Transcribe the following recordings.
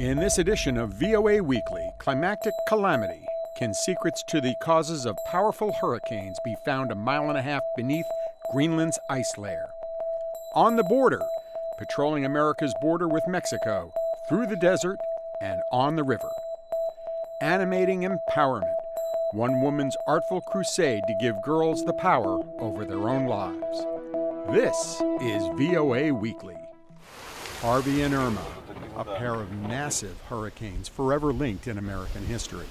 In this edition of VOA Weekly, climactic calamity. Can secrets to the causes of powerful hurricanes be found a mile and a half beneath Greenland's ice layer? On the border, patrolling America's border with Mexico, through the desert and on the river. Animating empowerment, one woman's artful crusade to give girls the power over their own lives. This is VOA Weekly. Harvey and Irma, a pair of massive hurricanes forever linked in American history.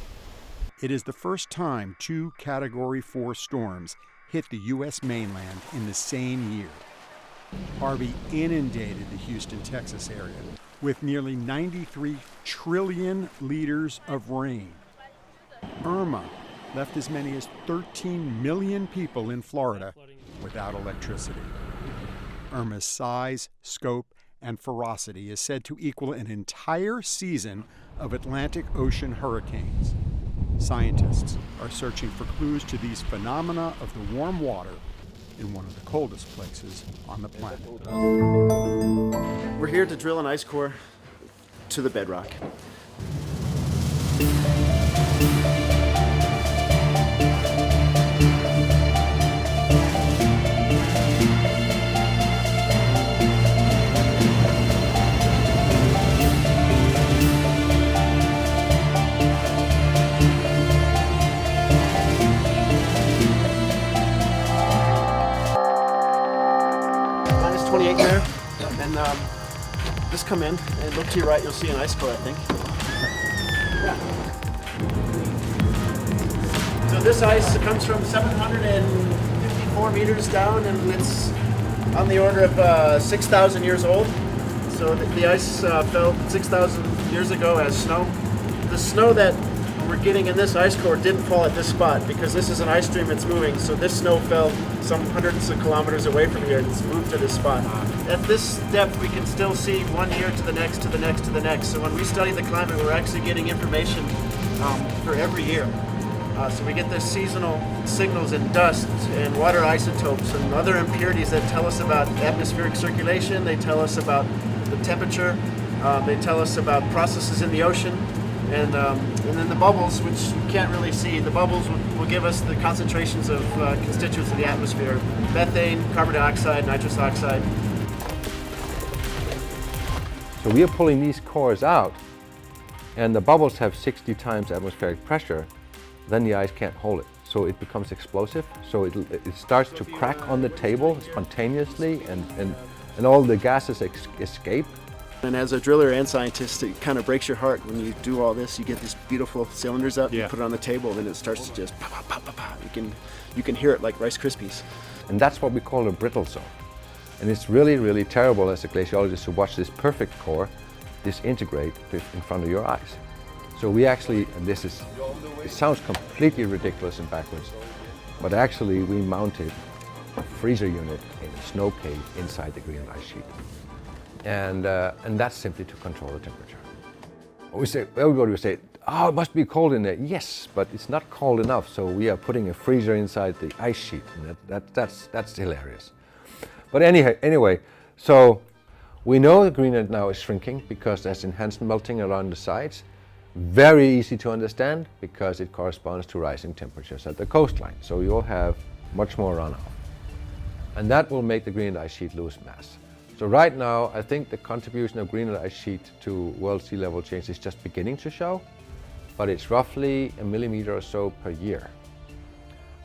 It is the first time two Category 4 storms hit the U.S. mainland in the same year. Harvey inundated the Houston, Texas area with nearly 93 trillion liters of rain. Irma left as many as 13 million people in Florida without electricity. Irma's size, scope, and ferocity is said to equal an entire season of Atlantic Ocean hurricanes. Scientists are searching for clues to these phenomena of the warm water in one of the coldest places on the planet. We're here to drill an ice core to the bedrock. Minus 28 there, and just come in and look to your right, you'll see an ice core, I think. Yeah. So this ice comes from 754 meters down, and it's on the order of 6,000 years old. So the ice fell 6,000 years ago as snow. The snow that we're getting in this ice core didn't fall at this spot because this is an ice stream that's moving. So this snow fell some hundreds of kilometers away from here and it's moved to this spot. At this depth, we can still see 1 year to the next, to the next, to the next. So when we study the climate, we're actually getting information for every year. So we get the seasonal signals in dust and water isotopes and other impurities that tell us about atmospheric circulation. They tell us about the temperature. They tell us about processes in the ocean. And then the bubbles, which you can't really see, the bubbles will give us the concentrations of constituents in the atmosphere: methane, carbon dioxide, nitrous oxide. So we are pulling these cores out, and the bubbles have 60 times atmospheric pressure, then the ice can't hold it. So it becomes explosive, so it starts to crack on the table spontaneously, and all the gases escape. And as a driller and scientist, it kind of breaks your heart when you do all this. You get these beautiful cylinders up, you put it on the table, and it starts to just pop, pop, pop, pop. You can hear it like Rice Krispies. And that's what we call a brittle zone. And it's really, really terrible as a glaciologist to watch this perfect core disintegrate in front of your eyes. So we actually, and it sounds completely ridiculous and backwards, but actually we mounted a freezer unit in a snow cave inside the Greenland ice sheet. And that's simply to control the temperature. Everybody would say, oh, it must be cold in there. Yes, but it's not cold enough, so we are putting a freezer inside the ice sheet, and that's hilarious. But anyway, so we know that Greenland now is shrinking because there's enhanced melting around the sides. Very easy to understand because it corresponds to rising temperatures at the coastline. So you'll have much more runoff. And that will make the Greenland ice sheet lose mass. So right now, I think the contribution of Greenland ice sheet to world sea level change is just beginning to show, but it's roughly a millimeter or so per year.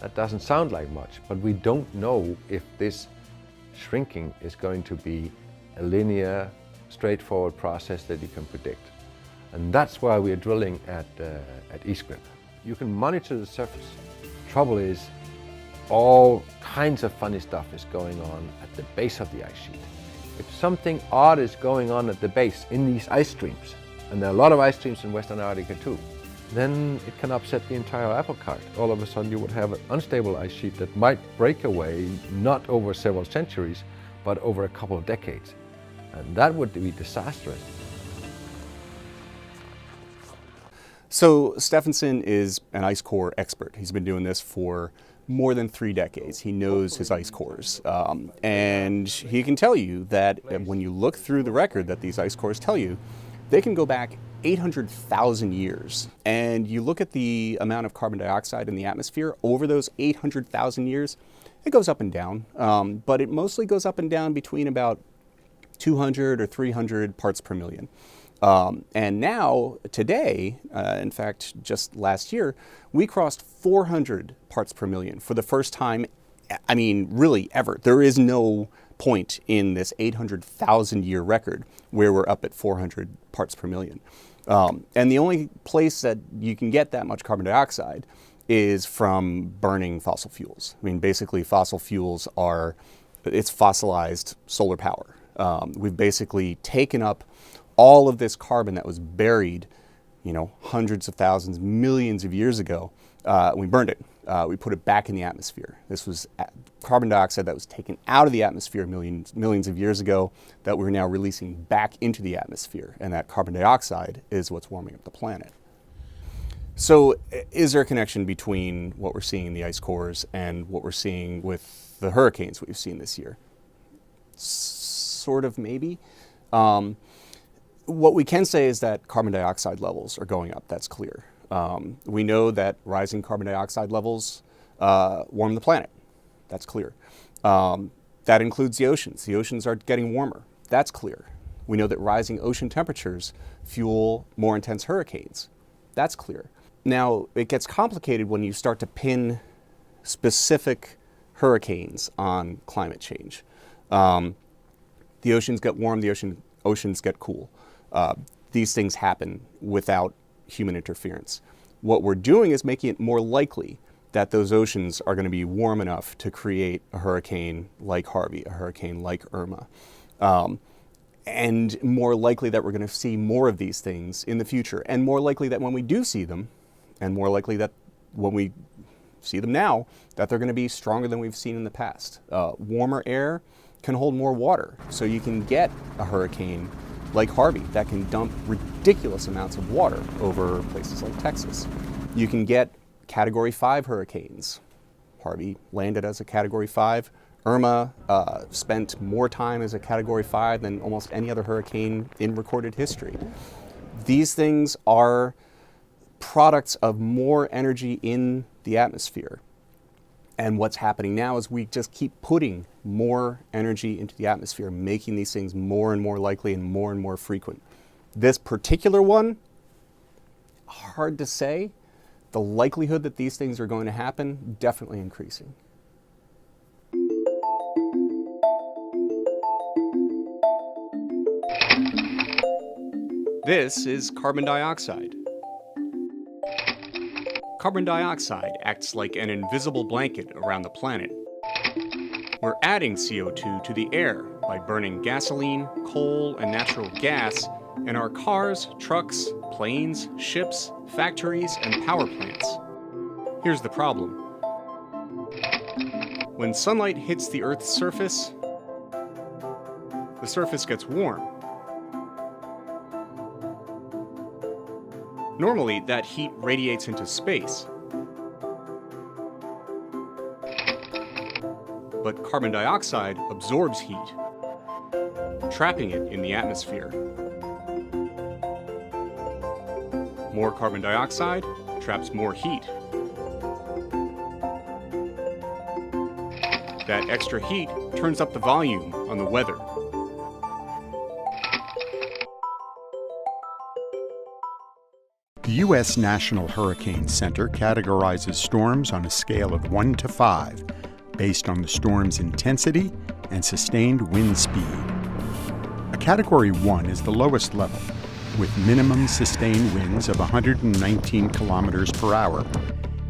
That doesn't sound like much, but we don't know if this shrinking is going to be a linear, straightforward process that you can predict. And that's why we are drilling at FocusGroup. You can monitor the surface. Trouble is, all kinds of funny stuff is going on at the base of the ice sheet. If something odd is going on at the base in these ice streams, and there are a lot of ice streams in Western Arctica too, then it can upset the entire apple cart. All of a sudden you would have an unstable ice sheet that might break away, not over several centuries, but over a couple of decades. And that would be disastrous. So Stephenson is an ice core expert. He's been doing this for more than 3 decades. He knows his ice cores. And he can tell you that when you look through the record that these ice cores tell you, they can go back 800,000 years. And you look at the amount of carbon dioxide in the atmosphere over those 800,000 years, it goes up and down, but it mostly goes up and down between about 200 or 300 parts per million. And now, today, in fact, just last year, we crossed 400 parts per million for the first time, I mean, really ever. There is no point in this 800,000 year record where we're up at 400 parts per million. And the only place that you can get that much carbon dioxide is from burning fossil fuels. I mean, basically fossil fuels it's fossilized solar power. We've basically taken up all of this carbon that was buried, hundreds of thousands, millions of years ago. We burned it. We put it back in the atmosphere. This was carbon dioxide that was taken out of the atmosphere millions of years ago that we're now releasing back into the atmosphere. And that carbon dioxide is what's warming up the planet. So is there a connection between what we're seeing in the ice cores and what we're seeing with the hurricanes we've seen this year? Sort of, maybe. What we can say is that carbon dioxide levels are going up. That's clear. We know that rising carbon dioxide levels warm the planet. That's clear. That includes the oceans. The oceans are getting warmer. That's clear. We know that rising ocean temperatures fuel more intense hurricanes. That's clear. Now, it gets complicated when you start to pin specific hurricanes on climate change. The oceans get warm, the oceans get cool. These things happen without human interference. What we're doing is making it more likely that those oceans are going to be warm enough to create a hurricane like Harvey, a hurricane like Irma. And more likely that we're going to see more of these things in the future, and more likely that when we do see them, and more likely that when we see them now, that they're going to be stronger than we've seen in the past. Warmer air can hold more water, so you can get a hurricane like Harvey that can dump ridiculous amounts of water over places like Texas. You can get Category 5 hurricanes. Harvey landed as a Category 5. Irma spent more time as a Category 5 than almost any other hurricane in recorded history. These things are products of more energy in the atmosphere. And what's happening now is we just keep putting more energy into the atmosphere, making these things more and more likely and more frequent. This particular one, hard to say. The likelihood that these things are going to happen, definitely increasing. This is carbon dioxide. Carbon dioxide acts like an invisible blanket around the planet. We're adding CO2 to the air by burning gasoline, coal, and natural gas in our cars, trucks, planes, ships, factories, and power plants. Here's the problem. When sunlight hits the Earth's surface, the surface gets warm. Normally, that heat radiates into space. But carbon dioxide absorbs heat, trapping it in the atmosphere. More carbon dioxide traps more heat. That extra heat turns up the volume on the weather. The U.S. National Hurricane Center categorizes storms on a scale of 1 to 5, based on the storm's intensity and sustained wind speed. A Category 1 is the lowest level, with minimum sustained winds of 119 kilometers per hour.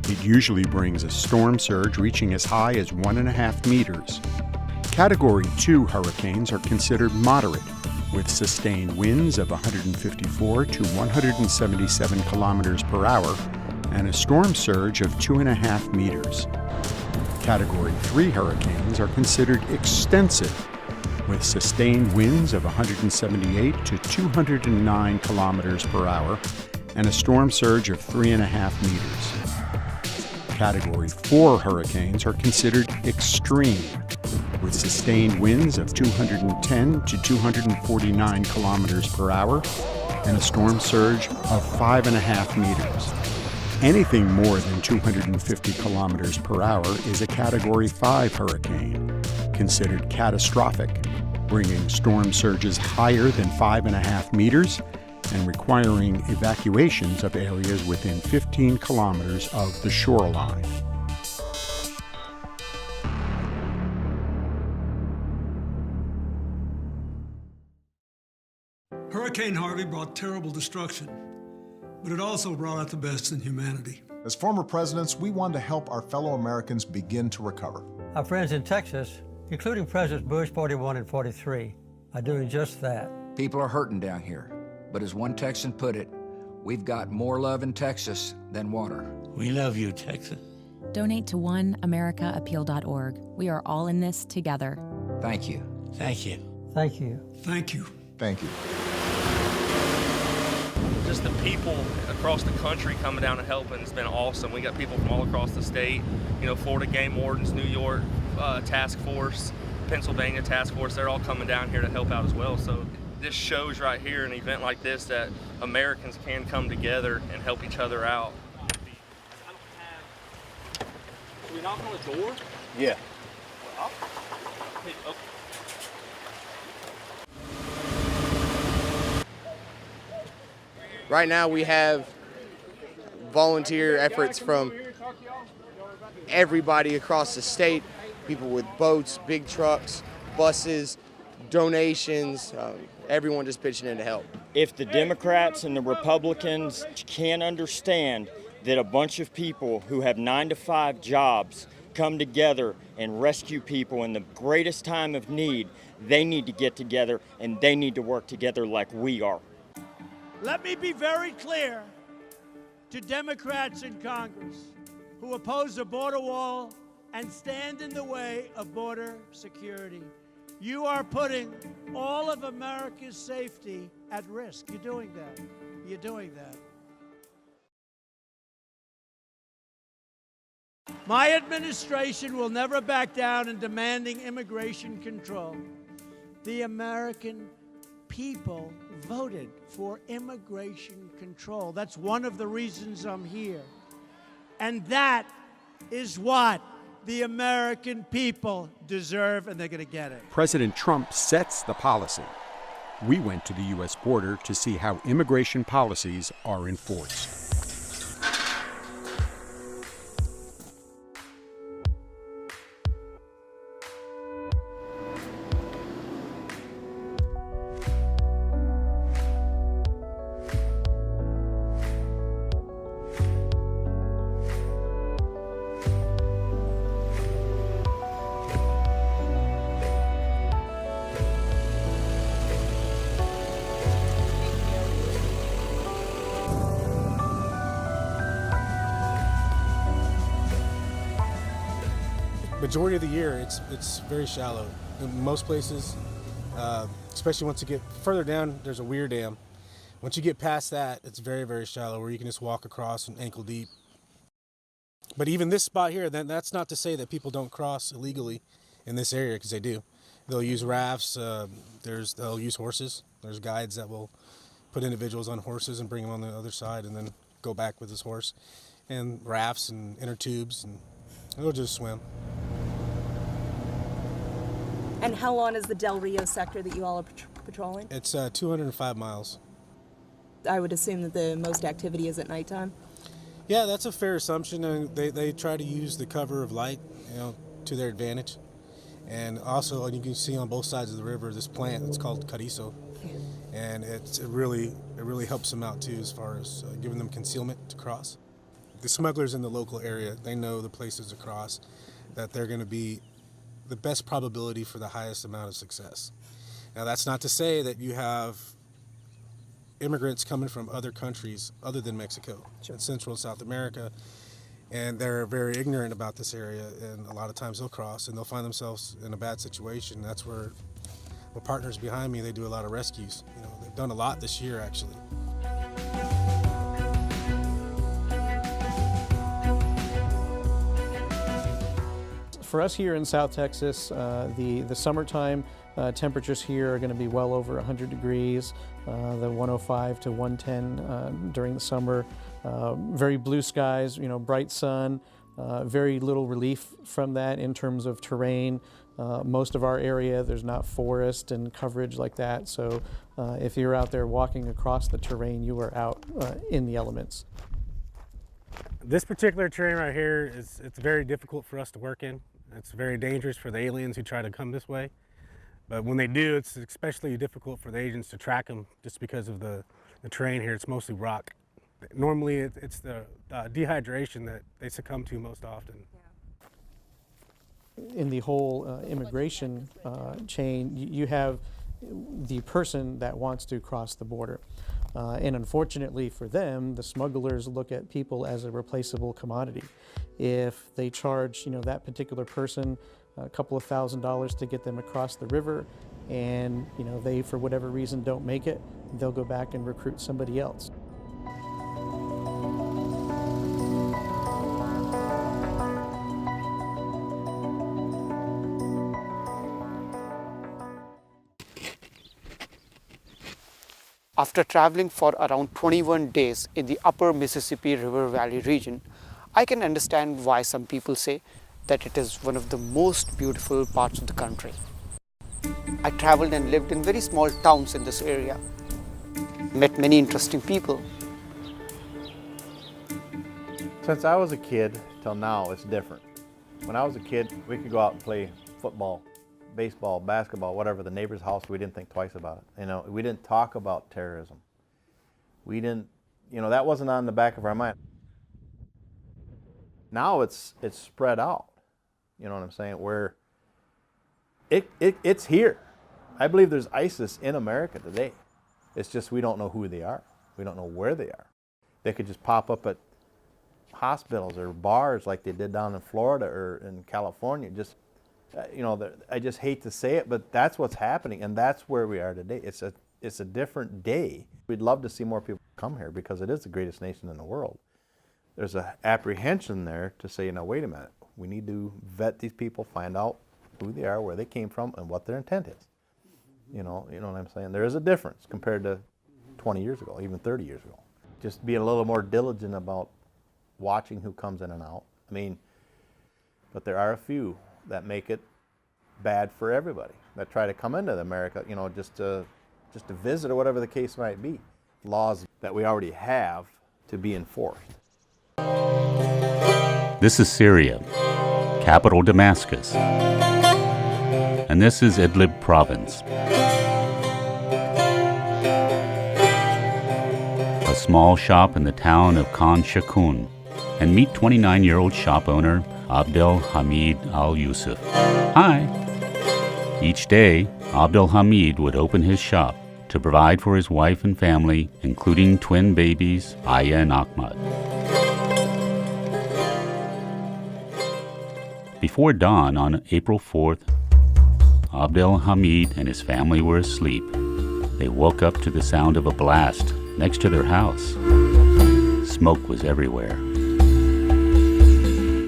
It usually brings a storm surge reaching as high as 1.5 meters. Category 2 hurricanes are considered moderate, with sustained winds of 154 to 177 kilometers per hour and a storm surge of 2.5 meters. Category 3 hurricanes are considered extensive, with sustained winds of 178 to 209 kilometers per hour and a storm surge of 3.5 meters. Category 4 hurricanes are considered extreme, with sustained winds of 210 to 249 kilometers per hour and a storm surge of 5.5 meters. Anything more than 250 kilometers per hour is a Category 5 hurricane, considered catastrophic, bringing storm surges higher than 5.5 meters and requiring evacuations of areas within 15 kilometers of the shoreline. Hurricane Harvey brought terrible destruction, but it also brought out the best in humanity. As former presidents, we want to help our fellow Americans begin to recover. Our friends in Texas, including Presidents Bush 41 and 43, are doing just that. People are hurting down here, but as one Texan put it, we've got more love in Texas than water. We love you, Texas. Donate to oneamericaappeal.org. We are all in this together. Thank you. Thank you. Thank you. Thank you. Thank you. Just the people across the country coming down and helping has been awesome. We got people from all across the state, Florida Game Wardens, New York Task Force, Pennsylvania Task Force, they're all coming down here to help out as well. So this shows right here, an event like this, that Americans can come together and help each other out. Should we knock on the door? Yeah. Right now we have volunteer efforts from everybody across the state, people with boats, big trucks, buses, donations, everyone just pitching in to help. If the Democrats and the Republicans can't understand that a bunch of people who have 9-to-5 jobs come together and rescue people in the greatest time of need, they need to get together and they need to work together like we are. Let me be very clear to Democrats in Congress who oppose a border wall and stand in the way of border security. You are putting all of America's safety at risk. You're doing that. You're doing that. My administration will never back down in demanding immigration control. The American people voted for immigration control. That's one of the reasons I'm here. And that is what the American people deserve, and they're going to get it. President Trump sets the policy. We went to the U.S. border to see how immigration policies are enforced. Majority of the year, it's very shallow. In most places, especially once you get further down, there's a weir dam. Once you get past that, it's very, very shallow, where you can just walk across and ankle deep. But even this spot here, then that's not to say that people don't cross illegally in this area, because they do. They'll use rafts. They'll use horses. There's guides that will put individuals on horses and bring them on the other side, and then go back with his horse. And rafts and inner tubes, and they'll just swim. And how long is the Del Rio sector that you all are patrolling? It's 205 miles. I would assume that the most activity is at nighttime? Yeah, that's a fair assumption. They try to use the cover of light, to their advantage. And also, you can see on both sides of the river this plant. It's called carizo, and it really helps them out too, as far as giving them concealment to cross. The smugglers in the local area, they know the places to cross, that they're going to be the best probability for the highest amount of success. Now, that's not to say that you have immigrants coming from other countries other than Mexico, and Central and South America, and they're very ignorant about this area, and a lot of times they'll cross and they'll find themselves in a bad situation. That's where my partners behind me, they do a lot of rescues. They've done a lot this year, actually. for us here in South Texas, the summertime temperatures here are going to be well over 100 degrees, the 105 to 110 during the summer. Very blue skies, bright sun, very little relief from that in terms of terrain. Most of our area, there's not forest and coverage like that, so if you're out there walking across the terrain, you are out in the elements. This particular terrain right here it's very difficult for us to work in. It's very dangerous for the aliens who try to come this way. But when they do, it's especially difficult for the agents to track them just because of the terrain here. It's mostly rock. Normally it's the dehydration that they succumb to most often. In the whole immigration chain, you have the person that wants to cross the border. And unfortunately for them, the smugglers look at people as a replaceable commodity. If they charge, that particular person a couple of $1,000s to get them across the river, and they, for whatever reason, don't make it, they'll go back and recruit somebody else. After traveling for around 21 days in the upper Mississippi River Valley region, I can understand why some people say that it is one of the most beautiful parts of the country. I traveled and lived in very small towns in this area, met many interesting people. Since I was a kid till now, it's different. When I was a kid, we could go out and play football, baseball, basketball, whatever, the neighbor's house, we didn't think twice about it. We didn't talk about terrorism. We didn't, that wasn't on the back of our mind. Now it's spread out, you know what I'm saying, where it's here. I believe there's ISIS in America today. It's just we don't know who they are. We don't know where they are. They could just pop up at hospitals or bars like they did down in Florida or in California. Just I just hate to say it, but that's what's happening, and that's where we are today. It's a different day. We'd love to see more people come here because it is the greatest nation in the world. There's an apprehension there to say, wait a minute, we need to vet these people, find out who they are, where they came from, and what their intent is. You know what I'm saying? There is a difference compared to 20 years ago, even 30 years ago. Just be a little more diligent about watching who comes in and out. But there are a few that make it bad for everybody, that try to come into America, just to visit or whatever the case might be. Laws that we already have to be enforced. This is Syria, capital Damascus, and this is Idlib province. A small shop in the town of Khan Shakun, and meet 29-year-old shop owner Abdel Hamid Al-Yusuf. Hi! Each day, Abdel Hamid would open his shop to provide for his wife and family, including twin babies, Aya and Ahmad. Before dawn on April 4th, Abdel Hamid and his family were asleep. They woke up to the sound of a blast next to their house. Smoke was everywhere.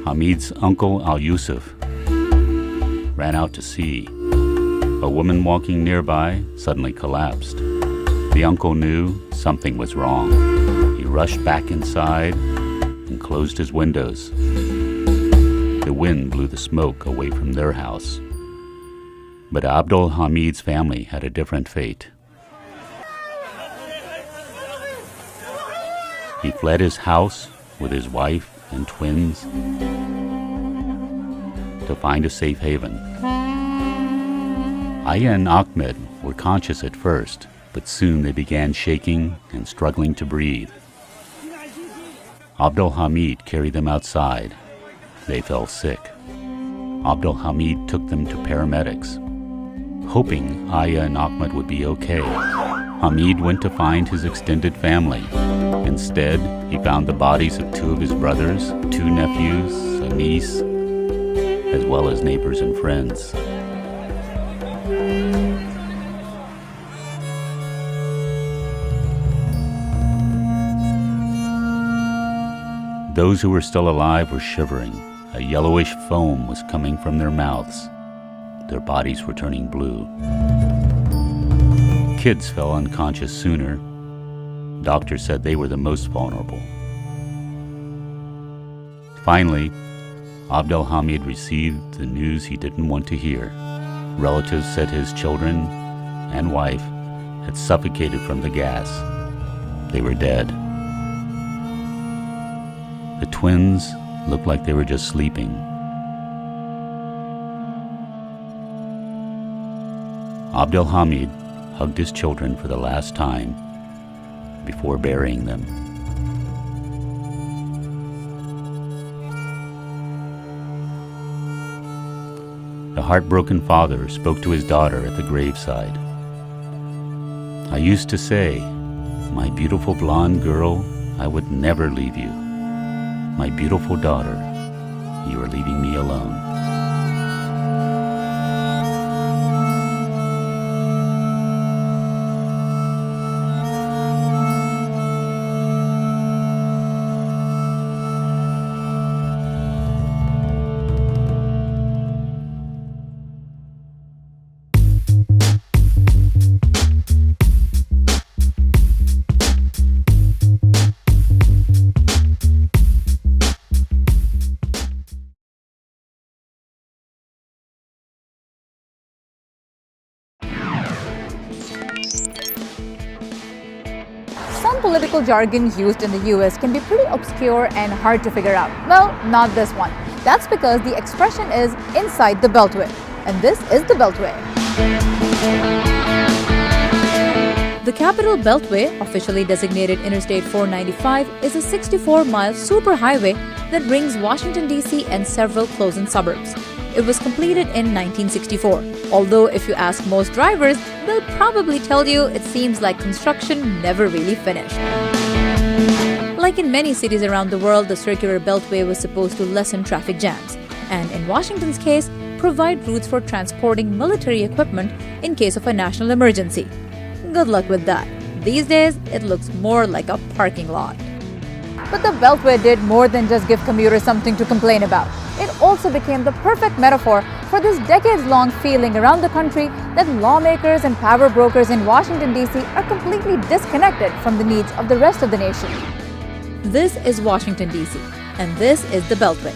Hamid's uncle Al-Yusuf ran out to see. A woman walking nearby suddenly collapsed. The uncle knew something was wrong. He rushed back inside and closed his windows. The wind blew the smoke away from their house. But Abdul Hamid's family had a different fate. He fled his house with his wife and twins to find a safe haven. Aya and Ahmed were conscious at first, but soon they began shaking and struggling to breathe. Abdul Hamid carried them outside. They fell sick. Abdul Hamid took them to paramedics, hoping Aya and Ahmed would be okay. Hamid went to find his extended family. Instead, he found the bodies of two of his brothers, two nephews, a niece, as well as neighbors and friends. Those who were still alive were shivering. A yellowish foam was coming from their mouths. Their bodies were turning blue. Kids fell unconscious sooner. Doctors said they were the most vulnerable. Finally, Abdelhamid received the news he didn't want to hear. Relatives said his children and wife had suffocated from the gas. They were dead. The twins looked like they were just sleeping. Abdelhamid hugged his children for the last time before burying them. The heartbroken father spoke to his daughter at the graveside. I used to say, "My beautiful blonde girl, I would never leave you. My beautiful daughter, you are leaving me alone." Some political jargon used in the US can be pretty obscure and hard to figure out. Well, not this one. That's because the expression is inside the Beltway. And this is the Beltway. The Capital Beltway, officially designated Interstate 495, is a 64-mile superhighway that rings Washington, D.C. and several close-in suburbs. It was completed in 1964. Although if you ask most drivers, they'll probably tell you it seems like construction never really finished. Like in many cities around the world, the circular beltway was supposed to lessen traffic jams, and in Washington's case, provide routes for transporting military equipment in case of a national emergency. Good luck with that. These days, it looks more like a parking lot. But the Beltway did more than just give commuters something to complain about. It also became the perfect metaphor for this decades-long feeling around the country that lawmakers and power brokers in Washington, D.C. are completely disconnected from the needs of the rest of the nation. This is Washington, D.C., and this is the Beltway.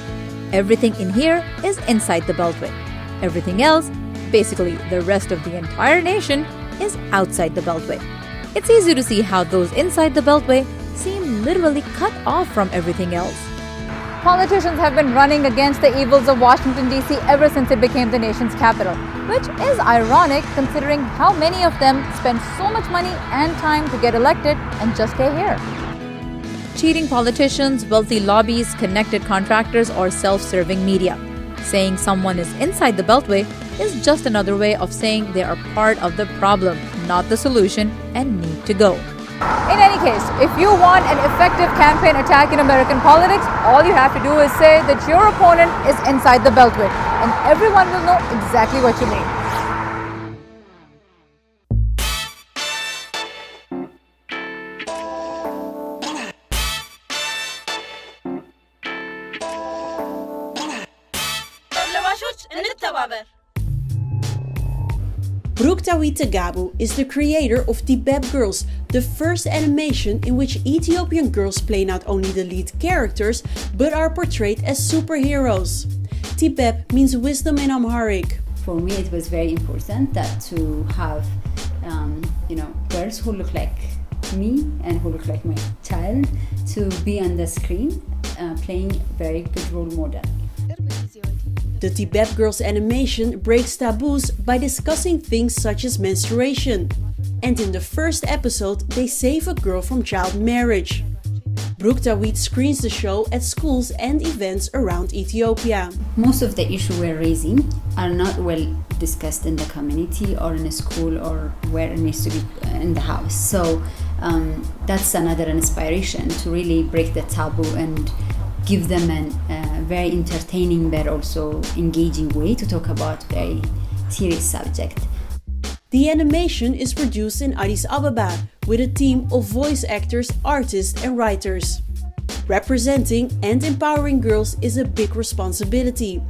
Everything in here is inside the Beltway. Everything else, basically the rest of the entire nation, is outside the Beltway. It's easy to see how those inside the Beltway seem literally cut off from everything else. Politicians have been running against the evils of Washington, D.C. ever since it became the nation's capital, which is ironic considering how many of them spend so much money and time to get elected and just stay here. Cheating politicians, wealthy lobbies, connected contractors, or self-serving media. Saying someone is inside the Beltway is just another way of saying they are part of the problem, not the solution, and need to go. In any case, if you want an effective campaign attack in American politics, all you have to do is say that your opponent is inside the Beltway, and everyone will know exactly what you mean. Brooke Tagabu is the creator of Tibeb Girls, the first animation in which Ethiopian girls play not only the lead characters, but are portrayed as superheroes. Tibeb means wisdom in Amharic. For me, it was very important that to have, girls who look like me and who look like my child to be on the screen, playing very good role model. The Tibeb Girls animation breaks taboos by discussing things such as menstruation. And in the first episode, they save a girl from child marriage. Brooke Dawit screens the show at schools and events around Ethiopia. Most of the issues we're raising are not well discussed in the community or in a school or where it needs to be in the house. So that's another inspiration to really break the taboo and give them a very entertaining but also engaging way to talk about very serious subject. The animation is produced in Addis Ababa with a team of voice actors, artists and writers. Representing and empowering girls is a big responsibility.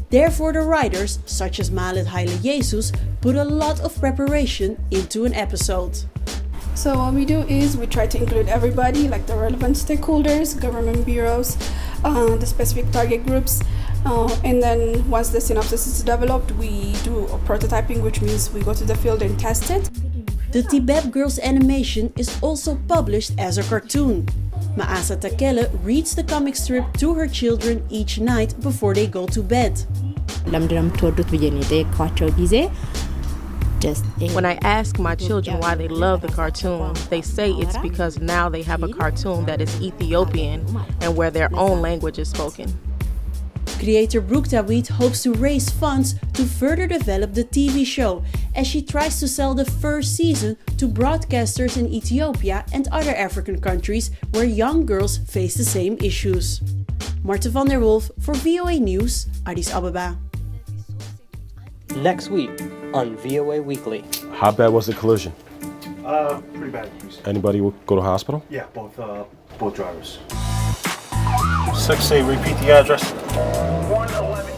Therefore, the writers, such as Malet Haile Jesus, put a lot of preparation into an episode. So what we do is we try to include everybody, like the relevant stakeholders, government bureaus, the specific target groups, and then once the synopsis is developed, we do a prototyping, which means we go to the field and test it. The Tibet Girls animation is also published as a cartoon. Maasa Takele reads the comic strip to her children each night before they go to bed. When I ask my children why they love the cartoon, they say it's because now they have a cartoon that is Ethiopian and where their own language is spoken. Creator Brooke Tawit hopes to raise funds to further develop the TV show as she tries to sell the first season to broadcasters in Ethiopia and other African countries where young girls face the same issues. Marta van der Wolf for VOA News, Addis Ababa. Next week on VOA Weekly. How bad was the collision? Pretty bad. Anybody go to hospital? Yeah, both drivers. 6A, repeat the address. 111